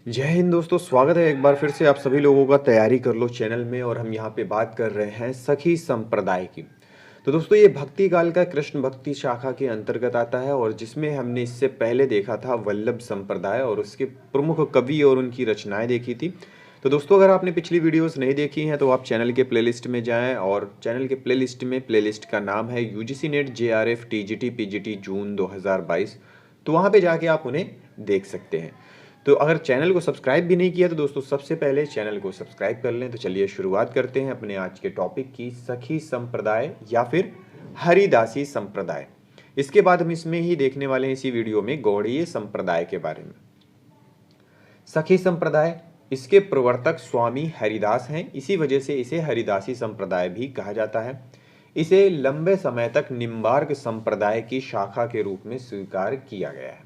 जय हिंद दोस्तों, स्वागत है एक बार फिर से आप सभी लोगों का तैयारी कर लो चैनल में। और हम यहाँ पे बात कर रहे हैं सखी संप्रदाय की। तो दोस्तों ये भक्ति काल का कृष्ण भक्ति शाखा के अंतर्गत आता है और जिसमें हमने इससे पहले देखा था वल्लभ संप्रदाय और उसके प्रमुख कवि और उनकी रचनाएं देखी थी। तो दोस्तों अगर आपने पिछली वीडियोस नहीं देखी हैं तो आप चैनल के प्लेलिस्ट में जाएं और चैनल के प्लेलिस्ट में प्लेलिस्ट का नाम है UGC NET JRF TGT PGT June 2022। तो वहाँ पे जाके आप उन्हें देख सकते हैं। तो अगर चैनल को सब्सक्राइब भी नहीं किया तो दोस्तों सबसे पहले चैनल को सब्सक्राइब कर लें। तो चलिए शुरुआत करते हैं अपने आज के टॉपिक की, सखी संप्रदाय या फिर हरिदासी संप्रदाय। इसके बाद हम इसमें ही देखने वाले हैं इसी वीडियो में गौड़ीय संप्रदाय के बारे में। सखी संप्रदाय, इसके प्रवर्तक स्वामी हरिदास हैं, इसी वजह से इसे हरिदासी संप्रदाय भी कहा जाता है। इसे लंबे समय तक निम्बार्क संप्रदाय की शाखा के रूप में स्वीकार किया गया है।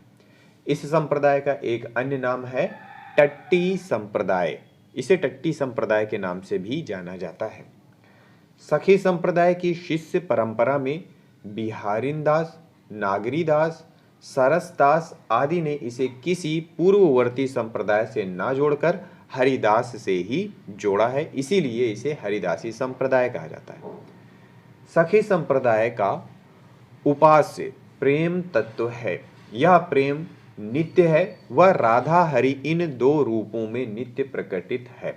इस संप्रदाय का एक अन्य नाम है टट्टी संप्रदाय। इसे टट्टी संप्रदाय के नाम से भी जाना जाता है। सखी संप्रदाय की शिष्य परंपरा में बिहारिनदास, नागरीदास, सरसदास आदि ने इसे किसी पूर्ववर्ती संप्रदाय से ना जोड़कर हरिदास से ही जोड़ा है, इसीलिए इसे हरिदासी संप्रदाय कहा जाता है। सखी संप्रदाय का उपास्य प्रेम तत्व है। यह प्रेम नित्य है, वह राधा हरि इन दो रूपों में नित्य प्रकटित है।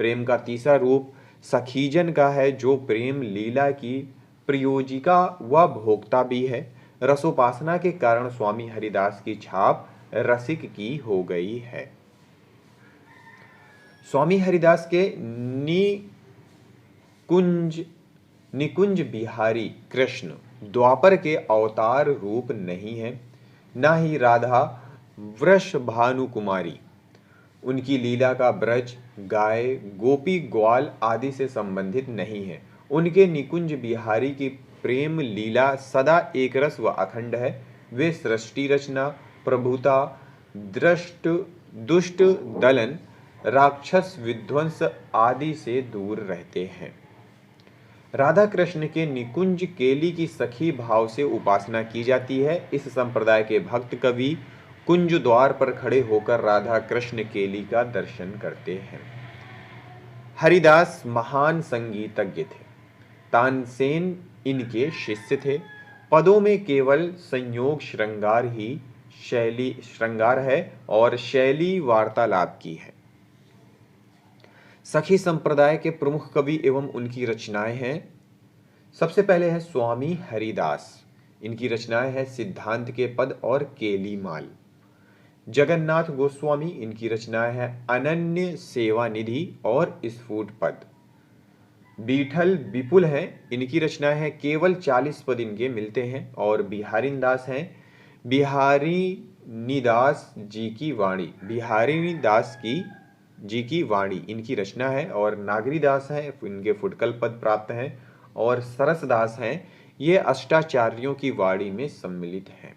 प्रेम का तीसरा रूप सखीजन का है, जो प्रेम लीला की प्रयोजिका व भोक्ता भी है। रसोपासना के कारण स्वामी हरिदास की छाप रसिक की हो गई है। स्वामी हरिदास के निकुंज बिहारी कृष्ण द्वापर के अवतार रूप नहीं है, ना ही राधा वृष भानुकुमारी। उनकी लीला का ब्रज, गाय, गोपी, ग्वाल आदि से संबंधित नहीं है। उनके निकुंज बिहारी की प्रेम लीला सदा एक रस व अखंड है। वे सृष्टि रचना, प्रभुता, दुष्ट दलन, राक्षस विध्वंस आदि से दूर रहते हैं। राधा कृष्ण के निकुंज केली की सखी भाव से उपासना की जाती है। इस संप्रदाय के भक्त कवि कुंज द्वार पर खड़े होकर राधा कृष्ण केली का दर्शन करते हैं। हरिदास महान संगीतज्ञ थे। तानसेन इनके शिष्य थे। पदों में केवल संयोग श्रृंगार है और शैली वार्तालाप की है। सखी संप्रदाय के प्रमुख कवि एवं उनकी रचनाएं हैं। सबसे पहले है स्वामी हरिदास। इनकी रचनाएं हैं सिद्धांत के पद और केलीमाल। जगन्नाथ गोस्वामी, इनकी रचनाएं हैं अनन्य सेवा निधि और स्फुट पद। बीठल विपुल हैं, इनकी रचनाएं हैं केवल 40 पद इनके मिलते हैं। और बिहारिनदास हैं बिहारीनिदास जी की वाणी, जी की वाणी इनकी रचना है। और नागरीदास हैं, इनके फुटकल पद प्राप्त हैं। और सरसदास हैं, ये अष्टाचार्यों की वाणी में सम्मिलित हैं।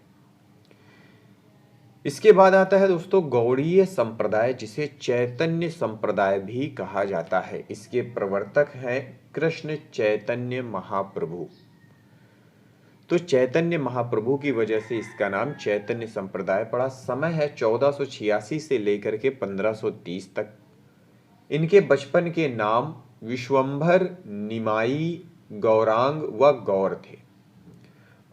इसके बाद आता है दोस्तों गौड़ीय संप्रदाय, जिसे चैतन्य संप्रदाय भी कहा जाता है। इसके प्रवर्तक हैं कृष्ण चैतन्य महाप्रभु। तो चैतन्य महाप्रभु की वजह से इसका नाम चैतन्य संप्रदाय पड़ा। समय है 1486 से लेकर के 1530 तक। इनके बचपन के नाम विश्वंभर, निमाई, गौरांग व गौर थे।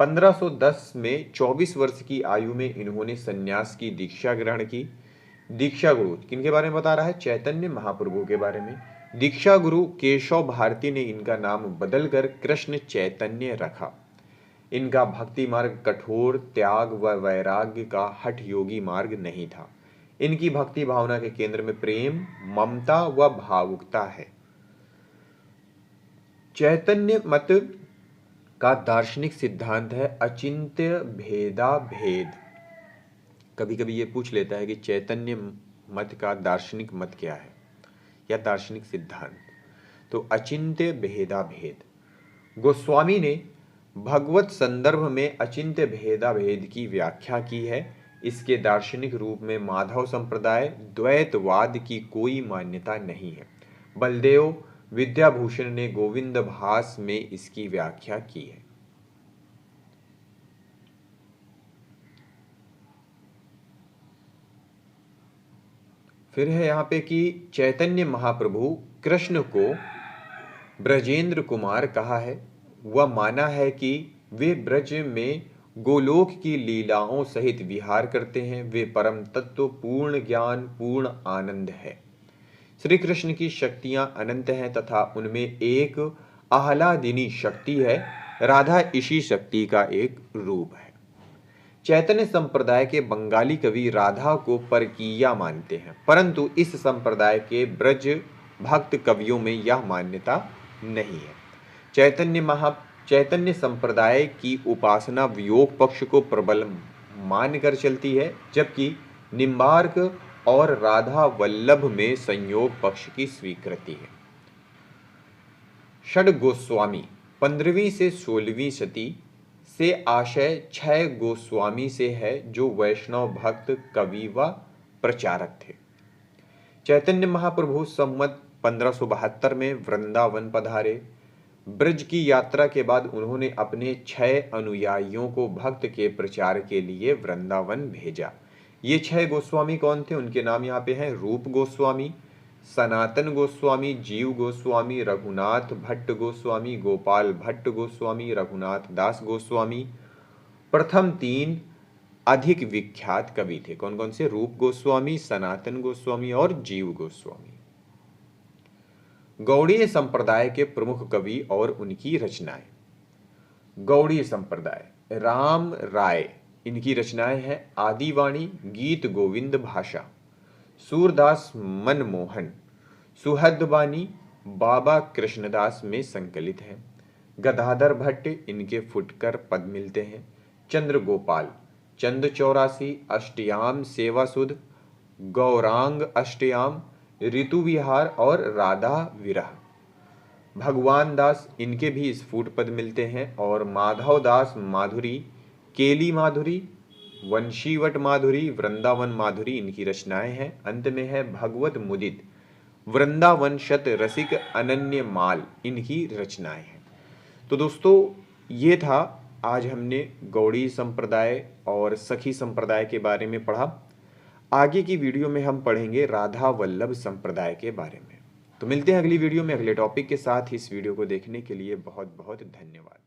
1510 में 24 वर्ष की आयु में इन्होंने सन्यास की दीक्षा ग्रहण की। दीक्षा गुरु किनके बारे में बता रहा है? चैतन्य महाप्रभु के बारे में। दीक्षा गुरु केशव भारती ने इनका नाम बदलकर कृष्ण चैतन्य रखा। इनका भक्ति मार्ग कठोर त्याग व वैराग्य का हठ योगी मार्ग नहीं था। इनकी भक्ति भावना के केंद्र में प्रेम, ममता व भावुकता है। चैतन्य मत का दार्शनिक सिद्धांत है अचिंत्य भेदा भेद। कभी कभी ये पूछ लेता है कि चैतन्य मत का दार्शनिक मत क्या है या दार्शनिक सिद्धांत। तो अचिंत्य भेदा भेद। गोस्वामी ने भगवत संदर्भ में अचिंत्य भेदा भेद की व्याख्या की है। इसके दार्शनिक रूप में माधव संप्रदाय द्वैतवाद की कोई मान्यता नहीं है। बलदेव विद्याभूषण ने गोविंद भास में इसकी व्याख्या की है। फिर है यहाँ पे कि चैतन्य महाप्रभु कृष्ण को ब्रजेंद्र कुमार कहा है। वह माना है कि वे ब्रज में गोलोक की लीलाओं सहित विहार करते हैं। वे परम तत्व, पूर्ण ज्ञान, पूर्ण आनंद है। श्री कृष्ण की शक्तियां अनंत हैं तथा उनमें एक आह्लादिनी शक्ति है। राधा इसी शक्ति का एक रूप है। चैतन्य संप्रदाय के बंगाली कवि राधा को परकीया मानते हैं, परंतु इस संप्रदाय के ब्रज भक्त कवियों में यह मान्यता नहीं है। चैतन्य संप्रदाय की उपासना वियोग पक्ष को प्रबल मानकर चलती है, जबकि निम्बार्क और राधा वल्लभ में संयोग पक्ष की स्वीकृति है। षड गोस्वामी 15वीं से 16वीं सदी से आशय 6 गोस्वामी से है, जो वैष्णव भक्त कवि व प्रचारक थे। चैतन्य महाप्रभु संवत 1572 में वृंदावन पधारे। ब्रज की यात्रा के बाद उन्होंने अपने 6 अनुयायियों को भक्त के प्रचार के लिए वृंदावन भेजा। ये 6 गोस्वामी कौन थे? उनके नाम यहाँ पे हैं रूप गोस्वामी, सनातन गोस्वामी, जीव गोस्वामी, रघुनाथ भट्ट गोस्वामी, गोपाल भट्ट गोस्वामी, रघुनाथ दास गोस्वामी। प्रथम 3 अधिक विख्यात कवि थे। कौन कौन से? रूप गोस्वामी, सनातन गोस्वामी और जीव गोस्वामी। गौड़ीय संप्रदाय के प्रमुख कवि और उनकी रचनाएं। गौड़ीय संप्रदाय, राम राय, इनकी रचनाएं हैं आदिवाणी, गीत गोविंद भाषा, सूरदास मनमोहन, सुहदबानी, बाबा कृष्णदास में संकलित है। गदाधर भट्ट, इनके फुटकर पद मिलते हैं। चंद्र गोपाल, चंद 84, अष्टयाम सेवासुध, गौरांग अष्टयाम, ऋतु विहार और राधा विरह। भगवान दास, इनके भी स्फुट पद मिलते हैं। और माधव दास माधुरी, केली माधुरी, वंशीवट माधुरी, वृंदावन माधुरी, इनकी रचनाएं हैं। अंत में है भगवत मुदित, वृंदावन शत रसिक अनन्य माल, इनकी रचनाएं हैं। तो दोस्तों, ये था आज हमने गौड़ी संप्रदाय और सखी संप्रदाय के बारे में पढ़ा। आगे की वीडियो में हम पढ़ेंगे राधा वल्लभ संप्रदाय के बारे में। तो मिलते हैं अगली वीडियो में अगले टॉपिक के साथ। इस वीडियो को देखने के लिए बहुत बहुत धन्यवाद।